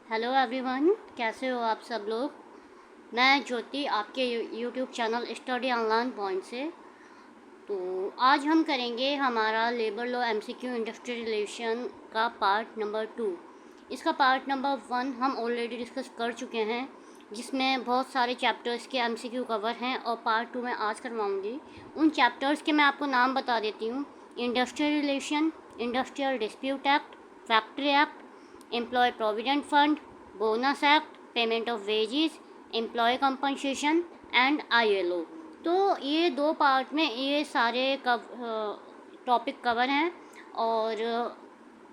Hello everyone, कैसे हो आप सब लोग। मैं ज्योति आपके YouTube channel study online point से। तो आज हम करेंगे हमारा labour law MCQ industry relation का पार्ट नंबर 2। इसका पार्ट नंबर 1 हम ऑलरेडी डिस्कस कर चुके हैं, जिसमें बहुत सारे चैप्टर्स के एमसीक्यू कवर हैं, और पार्ट 2 में आज करवाऊँगी। उन चैप्टर्स के मैं आपको नाम बता देती हूँ। Industrial relation, industrial dispute act, factory act, employee provident fund, bonus act, payment of wages, employee compensation and ILO. तो ये 2 पार्ट में ये सारे टॉपिक कवर हैं, और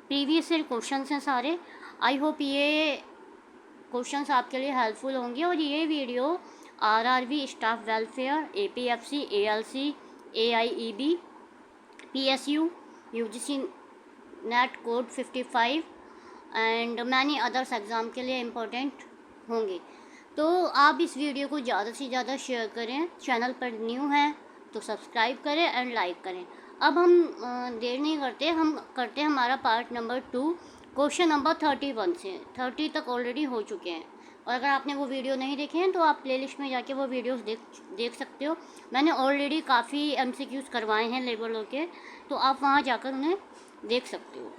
प्रीवियस ईयर क्वेश्चंस हैं सारे। आई होप ये क्वेश्चंस आपके लिए हेल्पफुल होंगे। और ये video RRB, staff welfare, APFC, ALC, AIEB, PSU, UGC NET code 55 and many others exam के लिए इम्पोर्टेंट होंगे। तो आप इस वीडियो को ज़्यादा से ज़्यादा शेयर करें। चैनल पर न्यू हैं तो सब्सक्राइब करें एंड लाइक करें। अब हम देर नहीं करते, हम करते हैं हमारा पार्ट नंबर 2। क्वेश्चन नंबर 31 से 30 तक ऑलरेडी हो चुके हैं, और अगर आपने वो वीडियो नहीं देखे हैं तो आप प्लेलिस्ट में जाके वो वीडियोस देख सकते हो। मैंने ऑलरेडी काफ़ी एमसीक्यूज़ करवाए हैं लेबर लॉ के, तो आप वहाँ जाकर उन्हें देख सकते हो।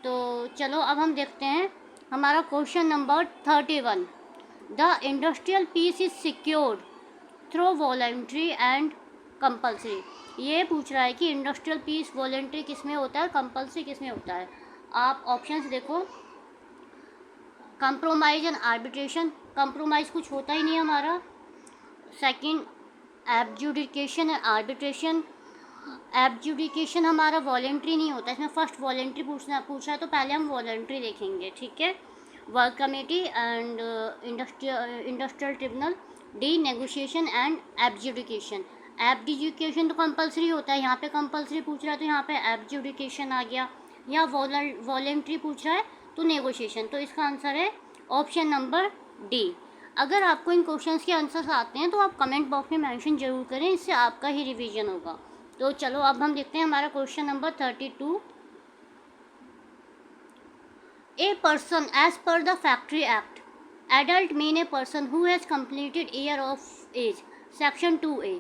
तो चलो अब हम देखते हैं हमारा question number 31। The industrial peace is secured through voluntary and compulsory. ये पूछ रहा है कि इंडस्ट्रियल पीस वॉलंटरी किस में होता है, कंपल्सरी किस में होता है। आप ऑप्शंस देखो। कंप्रोमाइज एंड आर्बिट्रेशन, कंप्रोमाइज़ कुछ होता ही नहीं है हमारा। सेकंड, एब्जुडिकेशन एंड आर्बिट्रेशन, एब्जुडिकेशन हमारा वॉलेंट्री नहीं होता, इसमें फर्स्ट वॉलेंट्री पूछा है, तो पहले हम वॉलेंट्री देखेंगे, ठीक है। Work committee and industrial tribunal. D, negotiation and adjudication. Adjudication तो कंपलसरी होता है, यहाँ पे कंपलसरी पूछ रहा है तो यहाँ पे एब्जुडिकेशन आ गया। या वॉलेंट्री पूछ रहा है तो नेगोशिएशन। तो इसका आंसर है ऑप्शन नंबर डी। अगर आपको इन क्वेश्चंस के आंसर्स आते हैं तो आप कमेंट बॉक्स में मेंशन जरूर करें, इससे आपका ही रिवीजन होगा। तो चलो अब हम देखते हैं हमारा question number 32। A person as per the factory act, adult mean a person who has completed year of age. Section 2A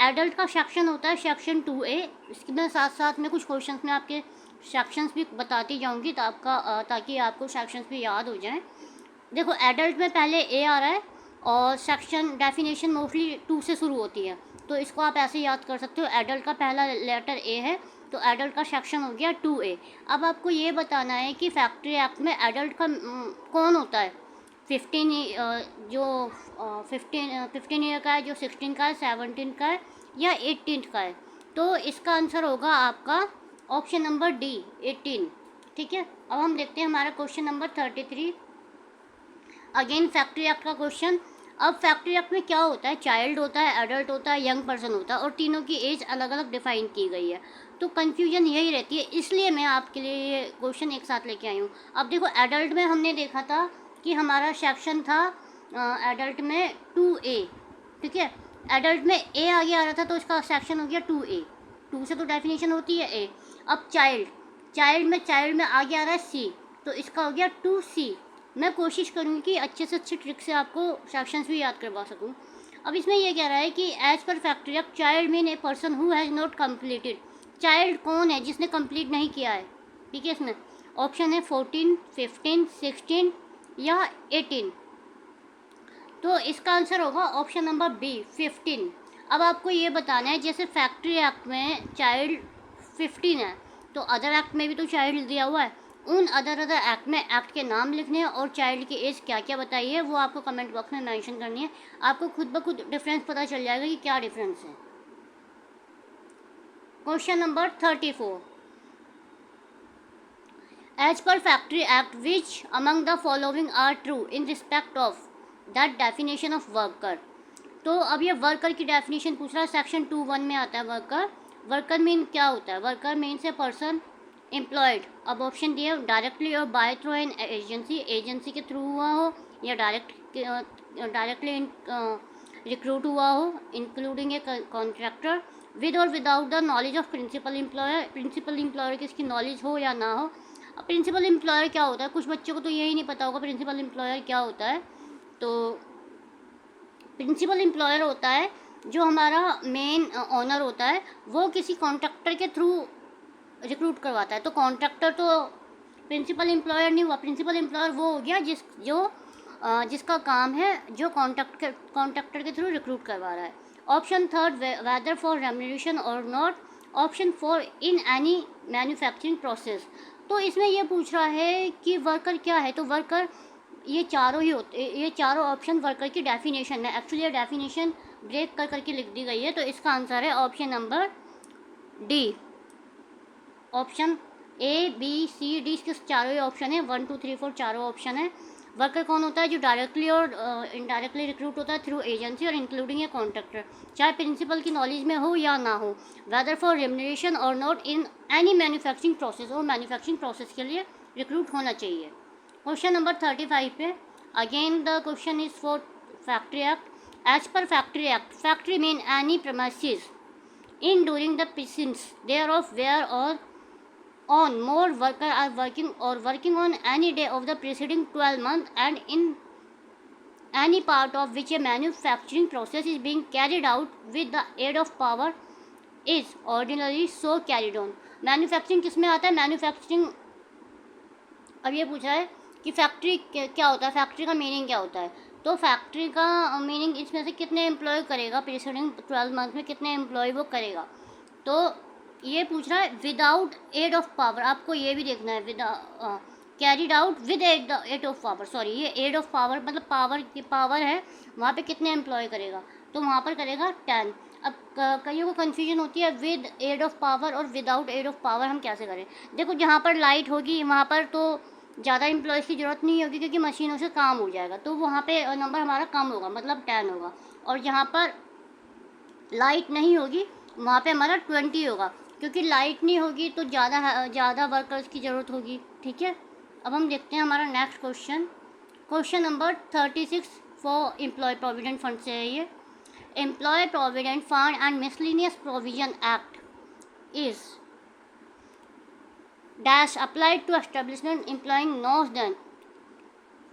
adult का सेक्शन होता है, सेक्शन 2A। इसके साथ साथ में कुछ क्वेश्चंस में आपके सेक्शंस भी बताती जाऊंगी ताकि आपको सेक्शंस भी याद हो जाएं। देखो, एडल्ट में पहले ए आ रहा है, और सेक्शन डेफिनेशन मोस्टली 2 से शुरू होती है, तो इसको आप ऐसे याद कर सकते हो। एडल्ट का पहला लेटर ए है, तो एडल्ट का सेक्शन हो गया 2A। अब आपको ये बताना है कि फैक्ट्री एक्ट में एडल्ट का कौन होता है। 15 ईयर का है, जो 16 का है, 17 का है, या 18 का है। तो इसका आंसर होगा आपका ऑप्शन नंबर डी, 18, ठीक है। अब हम देखते हैं हमारा question number 33। Again factory act का क्वेश्चन। अब फैक्ट्री एक्ट में क्या होता है, चाइल्ड होता है, एडल्ट होता है, यंग पर्सन होता है, और तीनों की एज अलग अलग डिफाइन की गई है। तो कन्फ्यूजन यही रहती है, इसलिए मैं आपके लिए ये क्वेश्चन एक साथ लेके आई हूँ। अब देखो, एडल्ट में हमने देखा था कि हमारा सेक्शन था एडल्ट में 2A, ठीक है। एडल्ट में ए आगे आ रहा था तो इसका सेक्शन हो गया 2A। 2 से तो डेफिनेशन होती है ए। अब चाइल्ड में आगे आ रहा है C, तो इसका हो गया 2C। मैं कोशिश करूँगी कि अच्छे से अच्छे ट्रिक से आपको सेक्शंस भी याद करवा सकूँ। अब इसमें ये कह रहा है कि as per factory act, child mean a person who has not completed. Child कौन है जिसने कंप्लीट नहीं किया है, ठीक है। इसमें ऑप्शन है 14, 15, 16 या 18। तो इसका आंसर होगा ऑप्शन नंबर बी, 15। अब आपको ये बताना है, जैसे फैक्ट्री एक्ट में चाइल्ड 15 है, तो अदर एक्ट में भी तो चाइल्ड दिया हुआ है। उन अदर एक्ट में एक्ट के नाम लिखने हैं, और चाइल्ड की एज क्या क्या बताई है वो आपको कमेंट बॉक्स में मेंशन करनी है। आपको खुद ब खुद डिफरेंस पता चल जाएगा कि क्या डिफरेंस है। Question number 34। As per factory act, which among the following are true in respect of that definition of worker. तो अब ये वर्कर की डेफिनेशन पूछ रहा है, सेक्शन 2(1) में आता है वर्कर। वर्कर मीन क्या होता है, worker means a person employed. अब ऑप्शन दिए, डायरेक्टली और by through an agency, agency के थ्रू हुआ हो, या डायरेक्टली रिक्रूट हुआ हो, इंक्लूडिंग ए कॉन्ट्रैक्टर, विद और without the knowledge of principal employer, principal employer की इसकी नॉलेज हो या ना हो। अब प्रिंसिपल एम्प्लॉयर क्या होता है, कुछ बच्चों को तो यही नहीं पता होगा प्रिंसिपल एम्प्लॉयर क्या होता है। तो प्रिंसिपल एम्प्लॉयर होता है जो हमारा मेन ओनर होता है, वो किसी कॉन्ट्रैक्टर के थ्रू रिक्रूट करवाता है। तो कॉन्ट्रैक्टर तो प्रिंसिपल एम्प्लॉयर नहीं हुआ, प्रिंसिपल एम्प्लॉयर वो हो गया जिसका काम है जो कॉन्ट्रैक्टर के थ्रू रिक्रूट करवा रहा है। Option third, whether for remuneration और not. Option four, in any manufacturing process. तो इसमें ये पूछ रहा है कि वर्कर क्या है, तो वर्कर ये चारों ही होते, ये चारों ऑप्शन वर्कर की डेफिनेशन है। एक्चुअली ये डेफिनेशन ब्रेक कर करके लिख दी गई है, तो इसका आंसर है option number D. Option A B C D इसके चारों ही ऑप्शन है, 1 2 3 4 चारों ऑप्शन है। वर्कर कौन होता है, जो डायरेक्टली और इनडायरेक्टली रिक्रूट होता है थ्रू एजेंसी और इंक्लूडिंग ए कॉन्ट्रैक्टर, चाहे प्रिंसिपल की नॉलेज में हो या ना हो। वेदर फॉर रेम्यूनरेशन और not, in any manufacturing process, और मैन्युफैक्चरिंग प्रोसेस के लिए रिक्रूट होना चाहिए। क्वेश्चन नंबर 35 पे again the question is for factory act. As per factory act, factory mean any premises in during the presence thereof where or on more worker are working on any day of the preceding 12 months and in any part of which a manufacturing process is being carried out with the aid of power is ordinarily so carried on। Manufacturing किस में आता है, manufacturing अब ये पूछा है कि factory क्या होता है, फैक्ट्री का मीनिंग क्या होता है। तो फैक्ट्री का मीनिंग इसमें से कितने एम्प्लॉय करेगा, प्रीसीडिंग 12 मंथ में कितने एम्प्लॉय वो करेगा। तो ये पूछ रहा है विदाउट एड ऑफ पावर, आपको ये भी देखना है carried out with aid of power, sorry ये एड ऑफ पावर मतलब पावर की पावर है, वहाँ पे कितने एम्प्लॉय करेगा, तो वहाँ पर करेगा 10। अब कईयों को कन्फ्यूजन होती है विद एड ऑफ पावर और विदाउट एड ऑफ पावर हम कैसे करें। देखो जहाँ पर लाइट होगी वहाँ पर तो ज़्यादा एम्प्लॉयज़ की ज़रूरत नहीं होगी क्योंकि मशीनों से काम हो जाएगा, तो वहाँ पे नंबर हमारा कम होगा मतलब 10 होगा। और जहाँ पर लाइट नहीं होगी वहाँ पे हमारा 20 होगा, क्योंकि लाइट नहीं होगी तो ज़्यादा वर्कर्स की ज़रूरत होगी। ठीक है, अब हम देखते हैं हमारा next question number 36 for employee provident fund से है ये। Employee provident fund and miscellaneous provision act is dash applied to establishment employing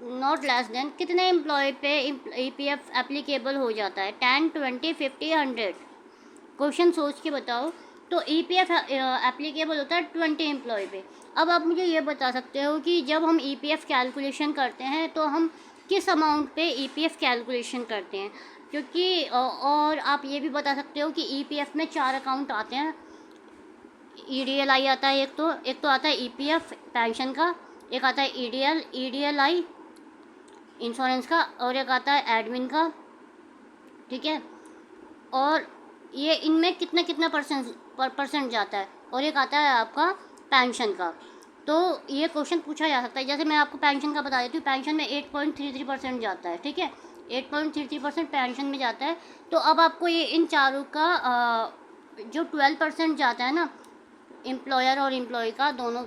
not less than कितने एम्प्लॉय पे EPF एप्लीकेबल हो जाता है, 10 20 50 100। क्वेश्चन सोच के बताओ। तो EPF एप्लीकेबल होता है 20 एम्प्लॉय पे। अब आप मुझे ये बता सकते हो कि जब हम EPF कैलकुलेशन करते हैं तो हम किस अमाउंट पे EPF कैलकुलेशन करते हैं, क्योंकि और आप ये भी बता सकते हो कि EPF में 4 अकाउंट आते हैं। EDLI आता है एक तो आता है EPF पेंशन का, एक आता है EDLI इंश्योरेंस का, और एक आता है एडमिन का। ठीक है, और ये इनमें कितना परसेंट जाता है, और एक आता है आपका पेंशन का। तो ये क्वेश्चन पूछा जा सकता है, जैसे मैं आपको पेंशन का बता देती हूँ, पेंशन में 8.33% जाता है। ठीक है, 8.33% पेंशन में जाता है। तो अब आपको ये इन चारों का जो 12% जाता है ना, एम्प्लॉयर और एम्प्लॉय का दोनों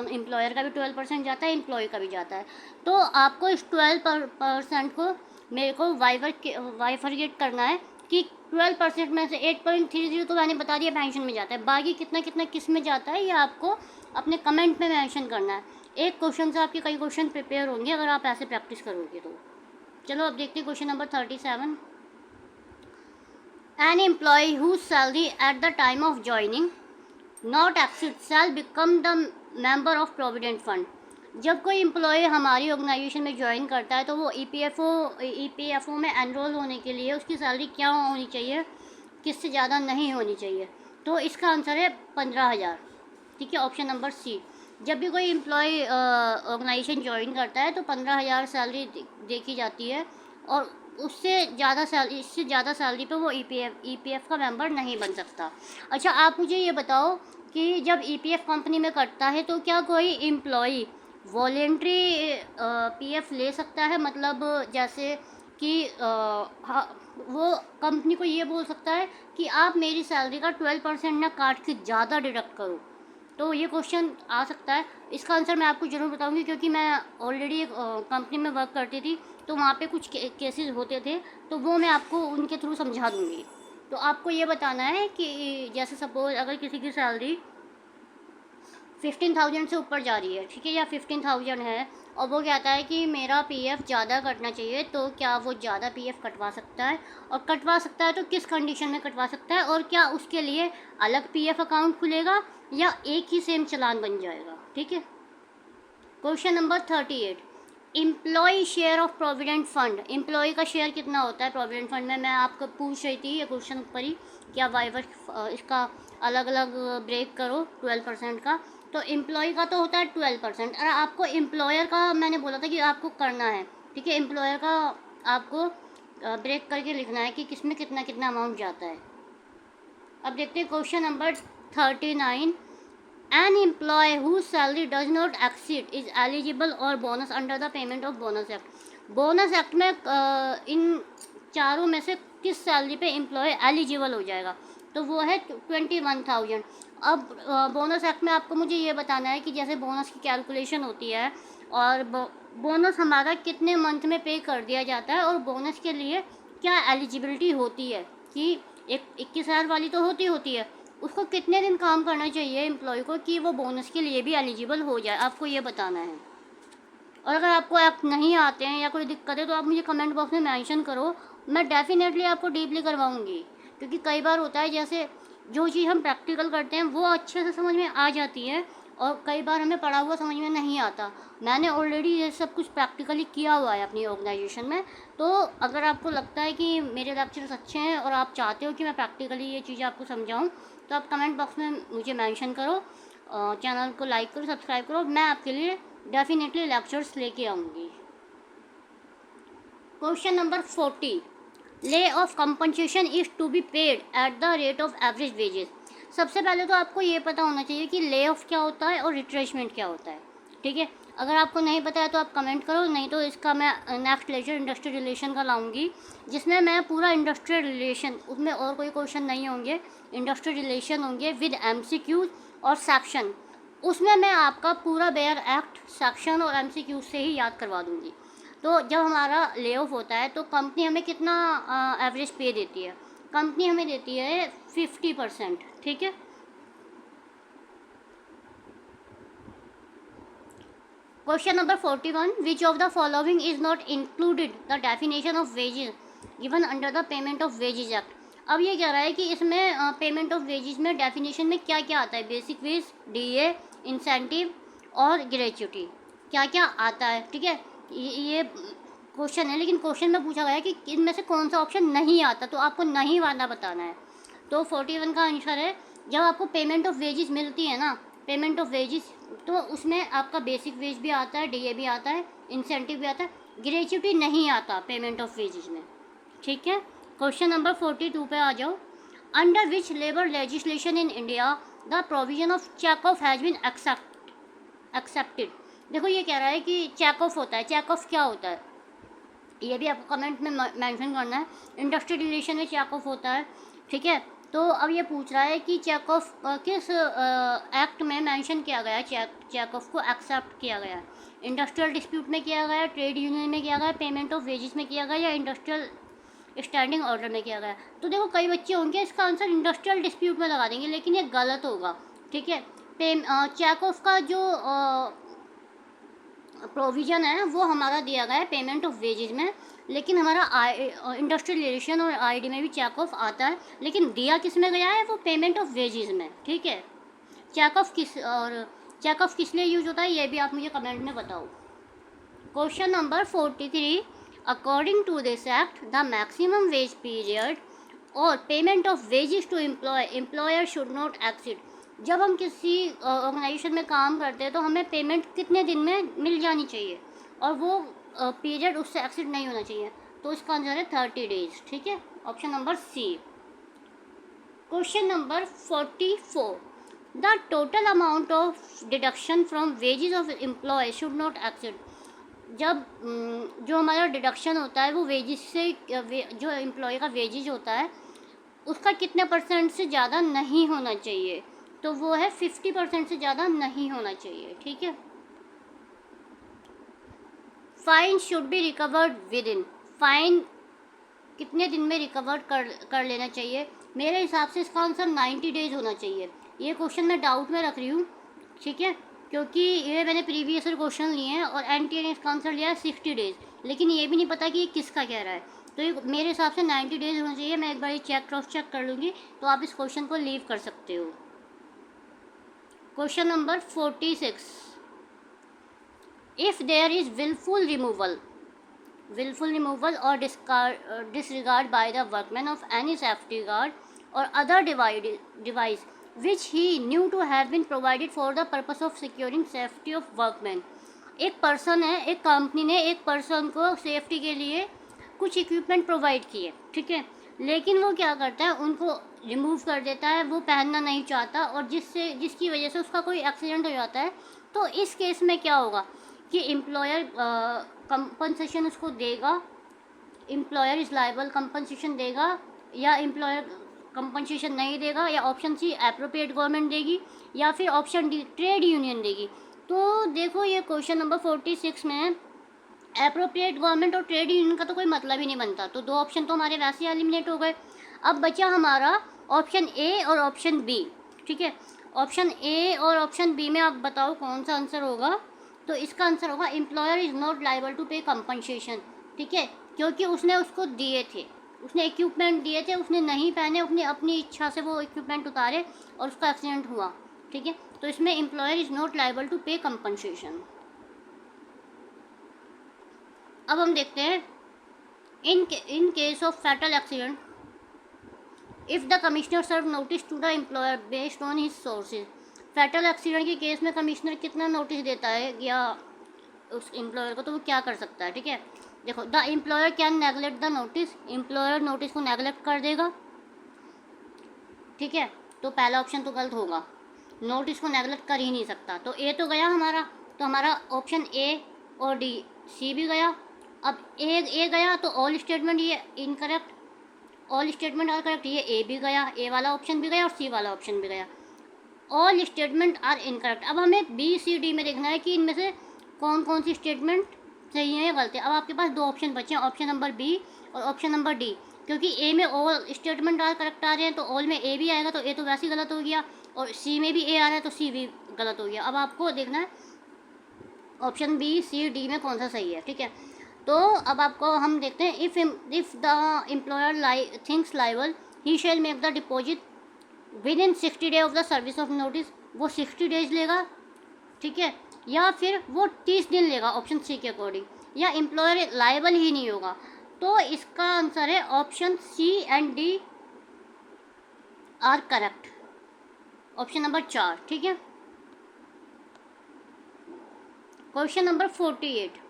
एम्प्लॉयर का भी 12% जाता है, एम्प्लॉय का भी जाता है। तो आपको इस 12% को मेरे को वाइफरगेट करना है कि 12% में से 8.30 तो मैंने बता दिया पेंशन में जाता है, बाकी कितना किस में जाता है ये आपको अपने कमेंट में मेंशन करना है। एक क्वेश्चन से आपके कई क्वेश्चन प्रिपेयर होंगे अगर आप ऐसे प्रैक्टिस करोगे तो। चलो अब देखते हैं question number 37। An employee whose salary at the time of joining not exceed shall become the member of provident fund. जब कोई एम्प्लॉय हमारी ऑर्गेनाइजेशन में ज्वाइन करता है तो वो EPFO में एनरोल होने के लिए उसकी सैलरी क्या होनी चाहिए, किससे ज़्यादा नहीं होनी चाहिए। तो इसका आंसर है 15,000। ठीक है, ऑप्शन नंबर सी। जब भी कोई एम्प्लॉय ऑर्गेनाइजेशन ज्वाइन करता है तो 15,000 सैलरी देखी जाती है, और इससे ज़्यादा सैलरी पे वो EPF का मेंबर नहीं बन सकता। अच्छा, आप मुझे ये बताओ कि जब EPF कंपनी में करता है तो क्या कोई एम्प्लॉई वॉलेंट्री PF ले सकता है, मतलब जैसे कि वो कंपनी को ये बोल सकता है कि आप मेरी सैलरी का 12% ना काट के ज़्यादा डिडक्ट करो। तो ये क्वेश्चन आ सकता है। इसका आंसर मैं आपको ज़रूर बताऊंगी क्योंकि मैं ऑलरेडी एक कंपनी में वर्क करती थी, तो वहाँ पे कुछ केसेस होते थे, तो वो मैं आपको उनके थ्रू समझा दूँगी। तो आपको ये बताना है कि जैसे सपोज अगर किसी की सैलरी 15,000 से ऊपर जा रही है, ठीक है, या 15,000 है, और वो कहता है कि मेरा पीएफ ज़्यादा कटना चाहिए, तो क्या वो ज़्यादा पीएफ कटवा सकता है, और कटवा सकता है तो किस कंडीशन में कटवा सकता है, और क्या उसके लिए अलग पीएफ अकाउंट खुलेगा या एक ही सेम चालान बन जाएगा, ठीक है। Question number 38, employee share of provident fund, employee का शेयर कितना होता है प्रोविडेंट फंड में। मैं आपको पूछ रही थी ये क्वेश्चन ऊपर ही, क्या वाइवर इसका अलग अलग ब्रेक करो 12% का, तो एम्प्लॉय का तो होता है 12%, और आपको एम्प्लॉयर का मैंने बोला था कि आपको करना है, ठीक है, एम्प्लॉयर का आपको ब्रेक करके लिखना है कि किसमें कितना कितना अमाउंट जाता है। अब देखते हैं question number 39, An employee whose salary does not exceed is eligible or bonus under the payment of bonus act. Bonus act में इन चारों में से किस सैलरी पे एम्प्लॉय एलिजिबल हो जाएगा, तो वो है 21,000। अब बोनस एक्ट में आपको मुझे ये बताना है कि जैसे बोनस की कैलकुलेशन होती है और बोनस हमारा कितने मंथ में पे कर दिया जाता है, और बोनस के लिए क्या एलिजिबिलिटी होती है कि 21,000 वाली तो होती है, उसको कितने दिन काम करना चाहिए एम्प्लॉय को कि वो बोनस के लिए भी एलिजिबल हो जाए, आपको ये बताना है। और अगर आपको ऐप नहीं आते हैं या कोई दिक्कत है तो आप मुझे कमेंट बॉक्स में मेंशन करो, मैं डेफिनेटली आपको डीपली करवाऊंगी, क्योंकि कई बार होता है जैसे जो चीज़ हम प्रैक्टिकल करते हैं वो अच्छे से समझ में आ जाती है, और कई बार हमें पढ़ा हुआ समझ में नहीं आता। मैंने ऑलरेडी ये सब कुछ प्रैक्टिकली किया हुआ है अपनी ऑर्गेनाइजेशन में, तो अगर आपको लगता है कि मेरे लेक्चर्स अच्छे हैं और आप चाहते हो कि मैं प्रैक्टिकली ये चीज़ें आपको समझाऊँ, तो आप कमेंट बॉक्स में मुझे मेंशन करो, चैनल को लाइक करो, सब्सक्राइब करो, मैं आपके लिए डेफिनेटली लेक्चर्स लेके आऊँगी। Question number 40, lay off compensation is to be paid at the rate of average wages. सबसे पहले तो आपको ये पता होना चाहिए कि ले ऑफ क्या होता है और रिट्रेसमेंट क्या होता है, ठीक है। अगर आपको नहीं पता है तो आप कमेंट करो, नहीं तो इसका मैं नेक्स्ट लेक्चर इंडस्ट्रियल रिलेशन का लाऊंगी, जिसमें मैं पूरा इंडस्ट्रियल रिलेशन, उसमें और कोई क्वेश्चन नहीं होंगे, इंडस्ट्रियल रिलेशन होंगे विद एमसीक्यूज और सेक्शन, उसमें मैं आपका पूरा बेयर एक्ट सेक्शन और एमसीक्यू से ही याद करवा दूँगी। तो जब हमारा ले ऑफ होता है तो कंपनी हमें कितना एवरेज पे देती है, कंपनी हमें देती है 50%, ठीक है। Question number 41, which of the following is not included the definition of wages given under the payment of wages act. अब ये कह रहा है कि इसमें पेमेंट ऑफ वेजेस में डेफिनेशन में क्या क्या आता है, बेसिक वेज, डीए, इंसेंटिव और ग्रेच्युटी, क्या क्या आता है, ठीक है। ये क्वेश्चन है, लेकिन क्वेश्चन में पूछा गया है कि इनमें से कौन सा ऑप्शन नहीं आता, तो आपको नहीं वाला बताना है। तो 41 का आंसर है, जब आपको पेमेंट ऑफ वेजेस मिलती है ना, पेमेंट ऑफ वेजेस, तो उसमें आपका बेसिक वेज भी आता है, डीए भी आता है, इंसेंटिव भी आता है, ग्रेच्युटी नहीं आता पेमेंट ऑफ वेजेस में, ठीक है। क्वेश्चन नंबर 42 पे आ जाओ, under which labour legislation in India the provision of check off has been accepted. देखो ये कह रहा है कि चेक ऑफ होता है, चेक ऑफ क्या होता है ये भी आपको कमेंट में मेंशन करना है। इंडस्ट्रियल रिलेशन में चेक ऑफ होता है, ठीक है। तो अब ये पूछ रहा है कि चेक ऑफ किस एक्ट में मेंशन किया गया है, चेक ऑफ को एक्सेप्ट किया गया है, इंडस्ट्रियल डिस्प्यूट में किया गया, ट्रेड यूनियन में किया गया, पेमेंट ऑफ वेजेस में किया गया, या इंडस्ट्रियल स्टैंडिंग ऑर्डर में किया गया। तो देखो कई बच्चे होंगे इसका आंसर इंडस्ट्रियल डिस्प्यूट में लगा देंगे, लेकिन ये गलत होगा, ठीक है। चेक ऑफ का जो प्रोविज़न है वो हमारा दिया गया है पेमेंट ऑफ वेजेस में, लेकिन हमारा इंडस्ट्रियल रिलेशन और आईडी में भी चेक ऑफ आता है, लेकिन दिया किस में गया है, वो पेमेंट ऑफ वेजेस में, ठीक है। चेक ऑफ किस लिए यूज होता है ये भी आप मुझे कमेंट में बताओ। Question number 43, according to this act the maximum wage period और payment of wages to employer should not exceed. जब हम किसी ऑर्गेनाइजेशन में काम करते हैं तो हमें पेमेंट कितने दिन में मिल जानी चाहिए, और वो पीरियड उससे एक्सीड नहीं होना चाहिए, तो इसका आंसर है 30 डेज, ठीक है, option number C. Question number 44, the total amount of deduction from wages of employ should not exceed. जब जो हमारा डिडक्शन होता है वो वेजेस से, जो एम्प्लॉय का वेजेस होता है उसका कितने % से ज़्यादा नहीं होना चाहिए, तो वो है 50% से ज़्यादा नहीं होना चाहिए, ठीक है। Fine should be recovered with in, fine कितने दिन में रिकवर कर लेना चाहिए, मेरे हिसाब से इसका आंसर 90 डेज होना चाहिए। ये क्वेश्चन मैं डाउट में रख रही हूँ, ठीक है, क्योंकि ये मैंने प्रीवियस क्वेश्चन लिए हैं और एनटीए ने इसका आंसर लिया है 60 डेज़, लेकिन ये भी नहीं पता कि ये किसका कह रहा है। तो ये मेरे हिसाब से 90 डेज़ होना चाहिए। मैं एक बार ये क्रॉस चेक कर लूँगी, तो आप इस क्वेश्चन को लीव कर सकते हो। Question number 46, if there is willful removal or disregard by the workman of any safety guard or other device which he knew to have been provided for the purpose of securing safety of workmen। एक person है, एक company ने एक person को safety के लिए कुछ equipment provide किए, ठीक है, लेकिन वो क्या करता है, उनको रिमूव कर देता है, वो पहनना नहीं चाहता और जिसकी वजह से उसका कोई एक्सीडेंट हो जाता है। तो इस केस में क्या होगा कि एम्प्लॉयर कंपनसेशन उसको देगा, एम्प्लॉयर इज़ लायबल कंपनसेशन देगा, या एम्प्लॉयर कंपनसेशन नहीं देगा, या ऑप्शन सी एप्रोप्रिएट गवर्नमेंट देगी, या फिर ऑप्शन डी ट्रेड यूनियन देगी। तो देखो ये क्वेश्चन नंबर 46 में एप्रोप्रिएट गवर्नमेंट और ट्रेड यूनियन का तो कोई मतलब ही नहीं बनता, तो दो ऑप्शन तो हमारे वैसे एलिमिनेट हो गए। अब बचा हमारा ऑप्शन ए और ऑप्शन बी, ठीक है। ऑप्शन ए और ऑप्शन बी में आप बताओ कौन सा आंसर होगा। तो इसका आंसर होगा employer is not liable to pay compensation, ठीक है, क्योंकि उसने उसको दिए थे, उसने इक्विपमेंट दिए थे, उसने नहीं पहने, उसने अपनी इच्छा से वो इक्विपमेंट उतारे और उसका एक्सीडेंट हुआ, ठीक है। तो इसमें employer is not liable to pay compensation. अब हम देखते हैं in case of fatal accident, if the commissioner serve notice to the employer based on his sources. Fatal accident के केस में कमिश्नर कितना नोटिस देता है या उस एम्प्लॉयर को, तो वो क्या कर सकता है, ठीक है। देखो, the employer can neglect the notice, employer notice को नेगलेक्ट कर देगा, ठीक है। तो पहला ऑप्शन तो गलत होगा, नोटिस को नेगलेक्ट कर ही नहीं सकता। तो ए तो गया हमारा, तो हमारा ऑप्शन ए और डी सी भी गया। अब ए गया तो ऑल स्टेटमेंट ये incorrect, all statement are correct, ये ए भी गया, ए वाला ऑप्शन भी गया और सी वाला ऑप्शन भी गया, ऑल स्टेटमेंट आर इनकरेक्ट। अब हमें बी सी डी में देखना है कि इनमें से कौन कौन सी स्टेटमेंट सही है या गलत है। अब आपके पास दो ऑप्शन बचे हैं, ऑप्शन नंबर बी और ऑप्शन नंबर डी, क्योंकि ए में ऑल स्टेटमेंट आर करेक्ट आ रहे हैं तो ऑल में ए भी आएगा, तो ए तो वैसे ही गलत हो गया, और सी में भी ए आ रहा है तो सी भी गलत हो गया। अब आपको देखना है ऑप्शन बी सी डी में कौन सा सही है, ठीक है। तो अब आपको हम देखते हैं, if the employer thinks liable he shell make the deposit with in 60 day of the service of notice, वो 60 डेज लेगा, ठीक है, या फिर वो 30 दिन लेगा ऑप्शन सी के अकॉर्डिंग, या एम्प्लॉयर लायबल ही नहीं होगा। तो इसका आंसर है option C and D are correct, option number 4, ठीक है। Question number 48,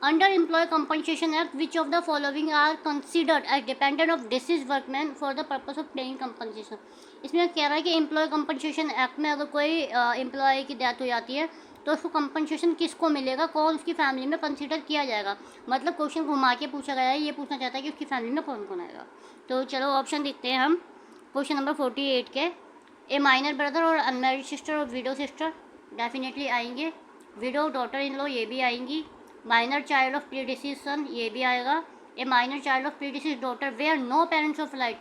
under employ compensation act which of the following are considered as dependent of disease workman for the purpose of paying compensation. इसमें कह रहा है कि employ compensation act में अगर कोई एम्प्लॉय की डेथ हो जाती है तो उसको कंपनसेशन किसको मिलेगा, कौन उसकी फैमिली में कंसिडर किया जाएगा। मतलब क्वेश्चन घुमा के पूछा गया है, ये पूछना चाहता है कि उसकी फैमिली में कौन कौन आएगा। तो चलो ऑप्शन देखते हैं हम क्वेश्चन नंबर 48 के। ए माइनर ब्रदर और अनमैरिड सिस्टर और विडो सिस्टर डेफिनेटली आएंगे, विडो डॉटर इन लॉ ये भी आएंगी, minor child of predeceased son ये भी आएगा, a minor child of predeceased daughter where no parents of life.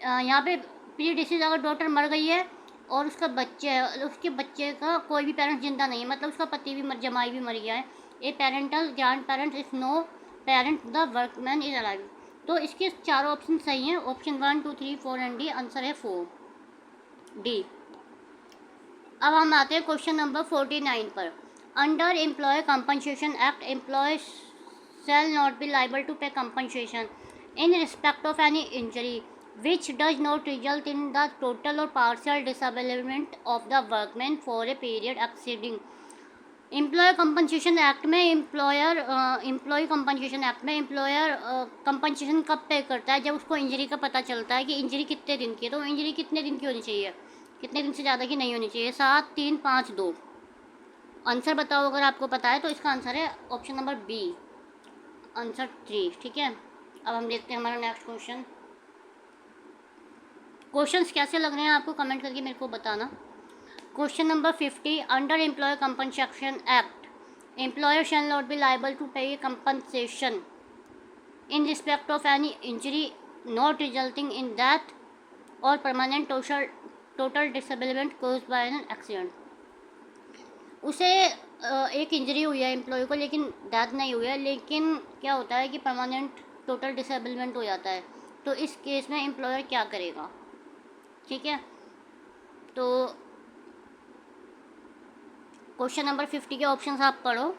यहाँ पे प्रीडिसीज अगर डॉटर मर गई है और उसका बच्चे है, उसके बच्चे का कोई भी पेरेंट्स जिंदा नहीं है, मतलब उसका पति भी जमाई भी मर गया है, a parental grandparents if no parent the workman is alive. तो इसके चारों ऑप्शन सही हैं, ऑप्शन 1 2 3 4 एंड डी, आंसर है 4 डी। अब हम आते हैं क्वेश्चन नंबर 49 पर। Under employ compensation act employ shall not be liable to pay compensation in respect of any injury which does not result in the total or partial disablement of the workman for a period exceeding। Employer compensation act में employ compensation act में employer compensation कब पे करता है, जब उसको injury का पता चलता है कि इंजरी कितने दिन की है। तो इंजरी कितने दिन की होनी चाहिए, कितने दिन से ज़्यादा की नहीं होनी चाहिए, 7 3 5 2। आंसर बताओ अगर आपको पता है। तो इसका आंसर है ऑप्शन नंबर बी, आंसर 3, ठीक है। अब हम देखते हैं हमारा नेक्स्ट क्वेश्चन। क्वेश्चंस कैसे लग रहे हैं आपको कमेंट करके मेरे को बताना। Question number 50, under employ compensation act employer shall not be liable to pay compensation in respect of any injury not resulting in death और permanent total disablement caused by an accident. उसे एक injury हुई है employ को, लेकिन death नहीं हुई है, लेकिन क्या होता है कि परमानेंट टोटल डिसेबलमेंट हो जाता है। तो इस केस में एम्प्लॉयर क्या करेगा? ठीक है, तो क्वेश्चन नंबर 50 के ऑप्शंस आप पढ़ो।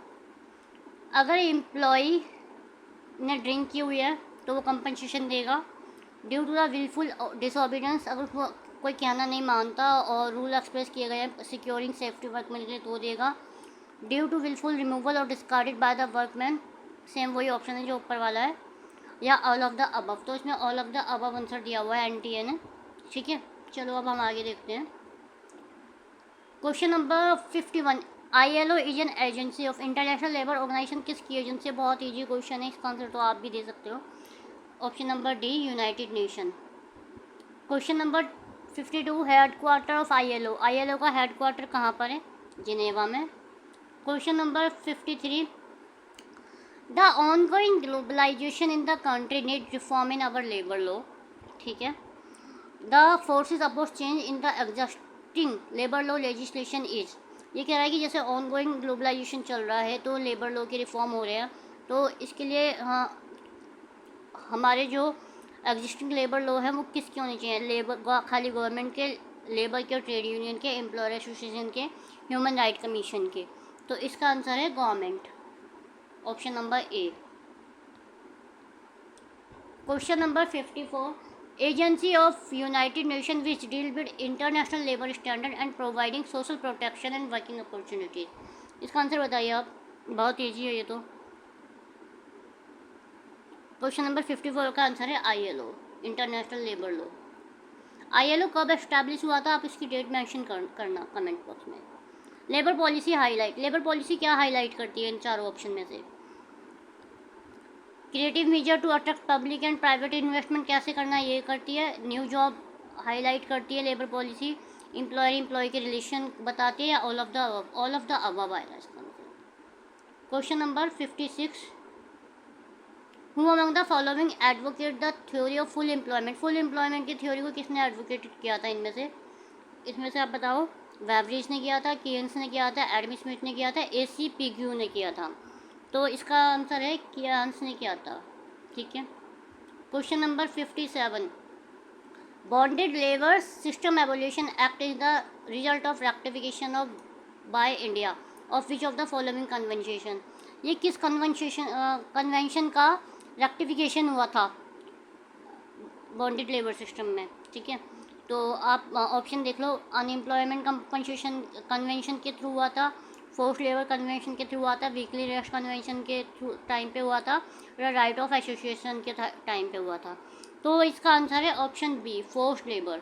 अगर एम्प्लॉय ने ड्रिंक की हुई है तो वो कंपनसेशन देगा। Due to the wilful disobedience, अगर कोई कहना नहीं मानता और रूल एक्सप्रेस किए गए हैं सिक्योरिंग सेफ्टी वर्कमैन के लिए, तो देगा। ड्यू टू विलफुल रिमूवल और discarded by the workman, same वही ऑप्शन है जो ऊपर वाला है, या ऑल ऑफ द अबव। तो इसमें all of the above answer दिया हुआ है NTA ने। ठीक है, चलो अब हम आगे देखते हैं। Question number 51, ILO is an agency of international labour organisation किसकी एजेंसी? बहुत ईजी क्वेश्चन है, इसका आंसर तो आप भी दे सकते हो। Option number D, United Nation. Question number 52, head quarter of ILO। ILO का हेड क्वार्टर कहाँ पर है? जिनेवा में। Question number 53, the ongoing globalisation in the country need reform in our labour law. ठीक है, the forces oppose change in the existing labour law legislation is. ये कह रहा है कि जैसे ऑनगोइंग ग्लोबलाइजेशन चल रहा है तो लेबर लॉ के रिफॉर्म हो रहे हैं, तो इसके लिए हमारे जो एग्जिस्टिंग लेबर लॉ है वो किसके होने चाहिए? लेबर खाली गवर्नमेंट के, लेबर के, ट्रेड यूनियन के, एम्प्लॉयर एसोसिएशन के, ह्यूमन राइट कमीशन के। तो इसका आंसर है government, option number A. Question number 54, agency of United nation which deal with international labour standard and providing social protection and working opportunities. इसका answer बताइए आप, बहुत ईजी है ये तो। क्वेश्चन नंबर 54 का आंसर है ILO, international labour law. ILO कब एस्टैब्लिश हुआ था? आप इसकी डेट मेंशन करना कमेंट बॉक्स में। Labour policy highlight, labour policy क्या हाईलाइट करती है इन चारों ऑप्शन में से? Creative measure to attract public and private investment कैसे करना, ये करती है। न्यू जॉब हाईलाइट करती है लेबर पॉलिसी। एम्प्लॉयर एम्प्लॉय के रिलेशन बताती है, या all of the above? All of the above आएगा इसका answer. Question number 56, who among the following advocate the theory of full employment. Full employment की theory को किसने एडवोकेट किया था इनमें से? इसमें से आप बताओ। वेबरिज ने किया था, केन्स ने किया था, एडम स्मिथ ने किया था, AC पिग्यू ने किया था। तो इसका आंसर है केन्स ने किया था। ठीक है, question number 57, bonded labour system evolution act is the result of rectification of by India of which of the following convention. ये किस कन्वेंशन का रेक्टिफिकेशन हुआ था बॉन्डेड लेबर सिस्टम में? ठीक है, तो आप ऑप्शन देख लो। अनएम्प्लॉयमेंट कंपनसेशन कन्वेंशन के थ्रू हुआ था, फोर्स लेबर कन्वेंशन के थ्रू हुआ था, वीकली रेस्ट कन्वेंशन के थ्रू टाइम पे हुआ था, राइट ऑफ एसोसिएशन के टाइम पे हुआ था। तो इसका आंसर है option B, force labour.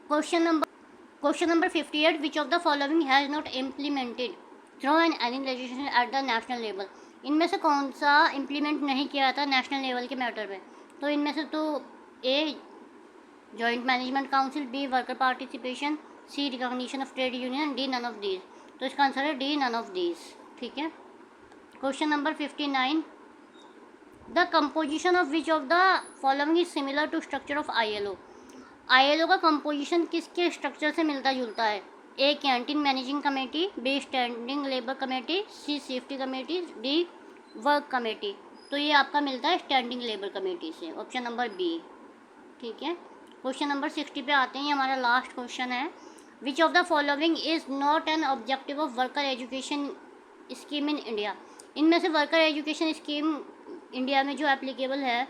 Question number 58, which of the following has not implemented through an any legislation at the national level. इनमें से कौन सा इम्प्लीमेंट नहीं किया था नेशनल लेवल के मैटर में? तो इनमें से तो A, joint management council, B, worker participation, C, recognition of trade union, D, none of these. तो इसका आंसर है डी, नन ऑफ दीज। ठीक है, question number 59, the composition of which of the following is similar to structure of ILO। ILO का composition किसके structure से मिलता जुलता है? A, canteen managing committee, B, standing labour committee, C, safety committee, D, work committee. तो ये आपका मिलता है स्टैंडिंग लेबर कमेटी से, ऑप्शन नंबर बी। ठीक है, क्वेश्चन नंबर 60 पे आते हैं, ये हमारा लास्ट क्वेश्चन है। विच of the following is not an objective of worker education scheme in India. इनमें से वर्कर एजुकेशन स्कीम इंडिया में जो एप्लीकेबल है,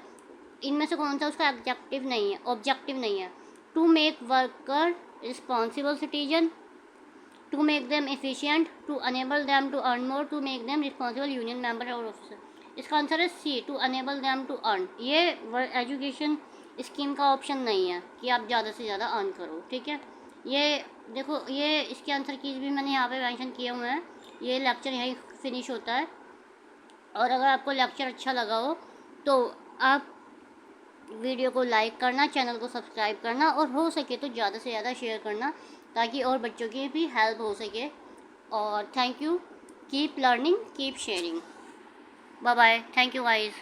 इनमें से कौन सा उसका ऑब्जेक्टिव नहीं है? To make worker responsible citizen, to make them efficient, to enable them to earn more, to make them responsible union member और ऑफिसर। इसका आंसर है C, to enable them to earn. ये एजुकेशन स्कीम का option नहीं है कि आप ज़्यादा से ज़्यादा अर्न करो। ठीक है, ये देखो, ये इसके आंसर की भी मैंने यहाँ पे मेंशन किए हुए हैं। ये लेक्चर यहीं फिनिश होता है, और अगर आपको लेक्चर अच्छा लगा हो तो आप वीडियो को लाइक करना, चैनल को सब्सक्राइब करना, और हो सके तो ज़्यादा से ज़्यादा शेयर करना, ताकि और बच्चों की भी हेल्प हो सके। और thank you, keep learning, keep sharing. Bye bye, thank you guys.